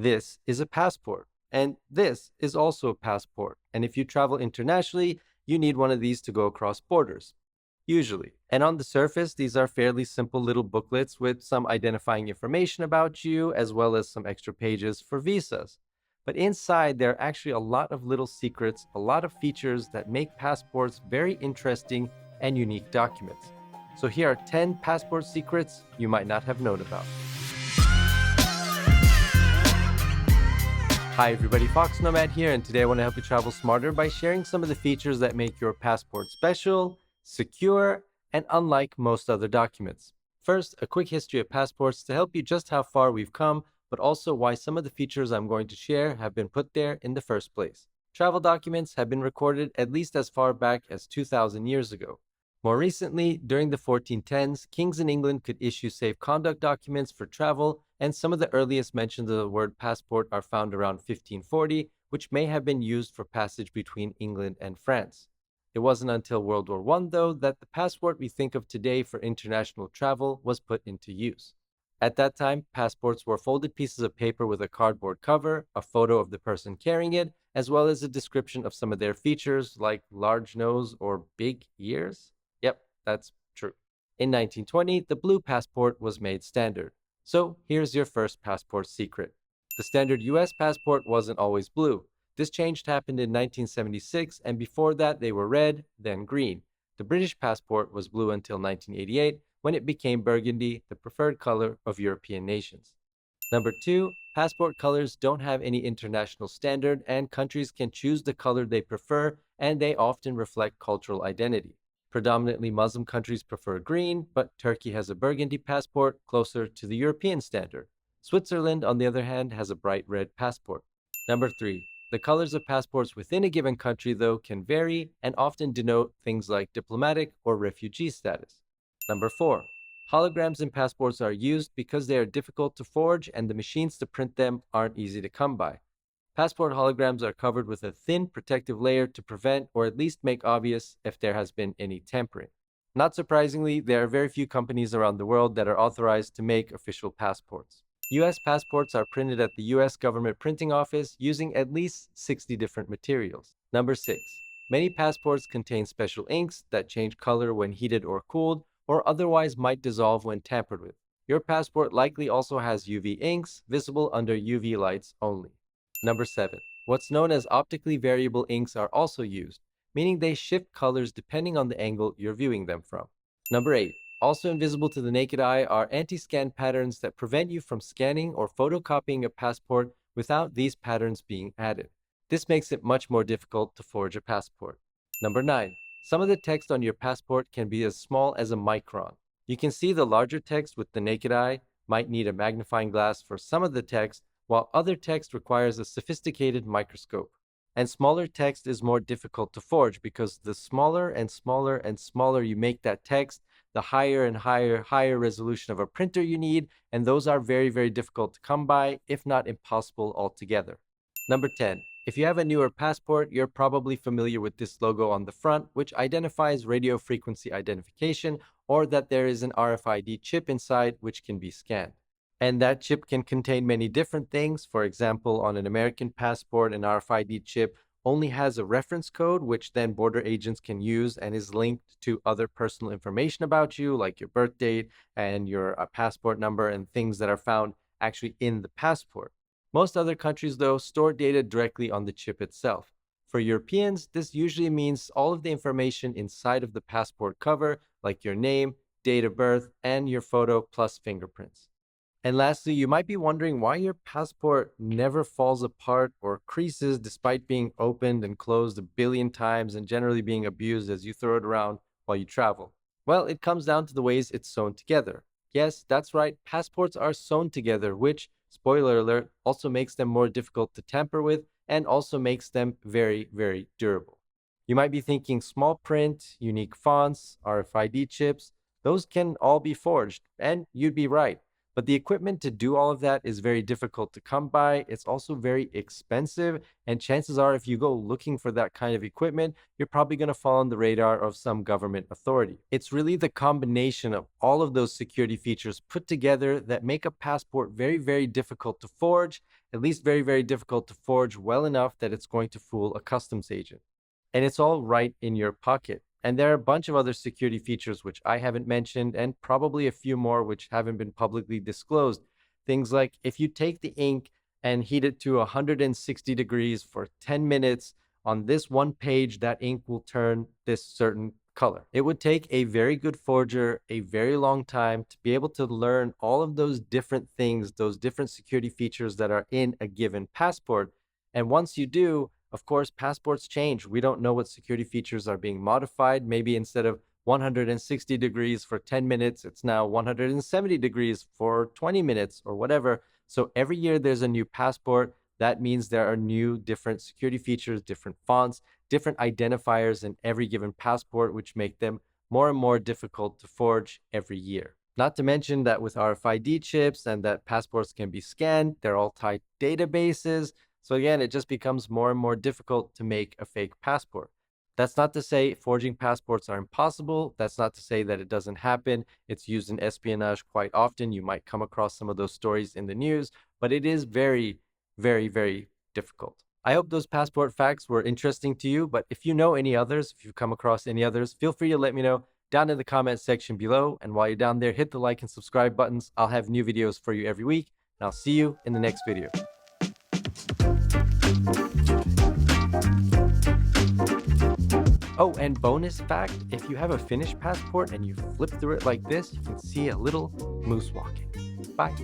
This is a passport, and this is also a passport. And if you travel internationally, you need one of these to go across borders, usually. And on the surface, these are fairly simple little booklets with some identifying information about you, as well as some extra pages for visas. But inside, there are actually a lot of little secrets, a lot of features that make passports very interesting and unique documents. So here are 10 passport secrets you might not have known about. Hi everybody, foXnoMad here, and today I want to help you travel smarter by sharing some of the features that make your passport special, secure, and unlike most other documents. First, a quick history of passports to help you just how far we've come, but also why some of the features I'm going to share have been put there in the first place. Travel documents have been recorded at least as far back as 2,000 years ago. More recently, during the 1410s, kings in England could issue safe conduct documents for travel, and some of the earliest mentions of the word passport are found around 1540, which may have been used for passage between England and France. It wasn't until World War I, though, that the passport we think of today for international travel was put into use. At that time, passports were folded pieces of paper with a cardboard cover, a photo of the person carrying it, as well as a description of some of their features like large nose or big ears. Yep, that's true. In 1920, the blue passport was made standard. So here's your first passport secret. The standard US passport wasn't always blue. This change happened in 1976, and before that they were red, then green. The British passport was blue until 1988, when it became burgundy, the preferred color of European nations. Number 2, passport colors don't have any international standard, and countries can choose the color they prefer, and they often reflect cultural identity. Predominantly Muslim countries prefer green, but Turkey has a burgundy passport closer to the European standard. Switzerland, on the other hand, has a bright red passport. Number 3. The colors of passports within a given country, though, can vary and often denote things like diplomatic or refugee status. Number 4. Holograms in passports are used because they are difficult to forge and the machines to print them aren't easy to come by. Passport holograms are covered with a thin protective layer to prevent or at least make obvious if there has been any tampering. Not surprisingly, there are very few companies around the world that are authorized to make official passports. US passports are printed at the US government printing office using at least 60 different materials. Number 6. Many passports contain special inks that change color when heated or cooled, or otherwise might dissolve when tampered with. Your passport likely also has UV inks, visible under UV lights only. Number 7. What's known as optically variable inks are also used, meaning they shift colors depending on the angle you're viewing them from. Number 8. Also invisible to the naked eye are anti-scan patterns that prevent you from scanning or photocopying a passport without these patterns being added. This makes it much more difficult to forge a passport. Number 9. Some of the text on your passport can be as small as a micron. You can see the larger text with the naked eye, might need a magnifying glass for some of the text, while other text requires a sophisticated microscope. And smaller text is more difficult to forge because the smaller and smaller and smaller you make that text, the higher and higher resolution of a printer you need, and those are very, very difficult to come by, if not impossible altogether. Number 10. If you have a newer passport, you're probably familiar with this logo on the front, which identifies radio frequency identification, or that there is an RFID chip inside which can be scanned. And that chip can contain many different things. For example, on an American passport, an RFID chip only has a reference code, which then border agents can use and is linked to other personal information about you, like your birth date and your passport number and things that are found actually in the passport. Most other countries, though, store data directly on the chip itself. For Europeans, this usually means all of the information inside of the passport cover, like your name, date of birth, and your photo plus fingerprints. And lastly, you might be wondering why your passport never falls apart or creases despite being opened and closed a billion times and generally being abused as you throw it around while you travel. Well, it comes down to the ways it's sewn together. Yes, that's right, passports are sewn together, which, spoiler alert, also makes them more difficult to tamper with and also makes them very, very durable. You might be thinking small print, unique fonts, RFID chips, those can all be forged, and you'd be right. But the equipment to do all of that is very difficult to come by. It's also very expensive. And chances are, if you go looking for that kind of equipment, you're probably going to fall on the radar of some government authority. It's really the combination of all of those security features put together that make a passport very, very difficult to forge at least very, very difficult to forge well enough that it's going to fool a customs agent. And it's all right in your pocket. And there are a bunch of other security features which I haven't mentioned, and probably a few more which haven't been publicly disclosed. Things like if you take the ink and heat it to 160 degrees for 10 minutes, on this one page, that ink will turn this certain color. It would take a very good forger a very long time to be able to learn all of those different things, those different security features that are in a given passport. And once you do, of course, passports change. We don't know what security features are being modified. Maybe instead of 160 degrees for 10 minutes, it's now 170 degrees for 20 minutes or whatever. So every year there's a new passport. That means there are new different security features, different fonts, different identifiers in every given passport, which make them more and more difficult to forge every year. Not to mention that with RFID chips and that passports can be scanned, they're all tied to databases. So again, it just becomes more and more difficult to make a fake passport. That's not to say forging passports are impossible. That's not to say that it doesn't happen. It's used in espionage quite often. You might come across some of those stories in the news, but it is very, very, very difficult. I hope those passport facts were interesting to you, but if you know any others, if you've come across any others, feel free to let me know down in the comment section below. And while you're down there, hit the like and subscribe buttons. I'll have new videos for you every week, and I'll see you in the next video. Oh, and bonus fact, if you have a finished passport and you flip through it like this, you can see a little moose walking. Bye.